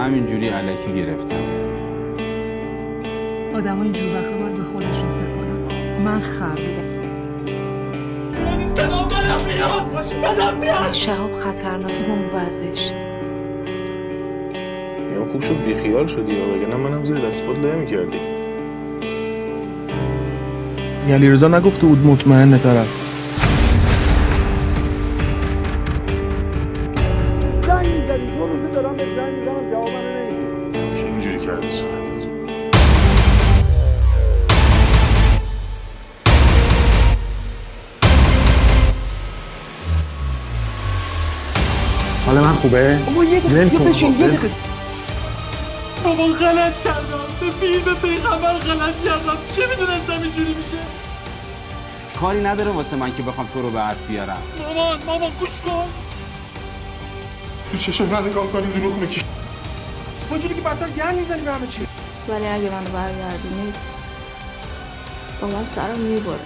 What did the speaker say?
همینجوری الکی گرفتم. آدم اینجور وقتا باید به خودشون فکر کنن. من خر بودم. شهاب خطرناکه با اون وضعش. یا خوب شد بیخیال شدی یا وگرنه منم زیر دست پات له می‌کردی. علیرضا نگفته بود مطمئنه طرف. زنگ می‌زدی 2 روزه دارم بهت زنگ می‌زنم جواب منو نمیدی. کی اینجوری کرده صورتت؟ حال من خوبه؟ بابا یه دقیقه بشین یه دقیقه. بابا غلط کردم، به پیر به پیغمبر غلط کردم. چه میدونستم اینجوری میشه؟ کاری نداره واسه من که بخوام تو رو به حرف بیارم. مامان گوش کن. تو چشم من نگاه کنی دروغ میگی. اونجوری که بدتر گند میزنی به همه چی. ولی اگه منو برگردونید با من سرم میبره.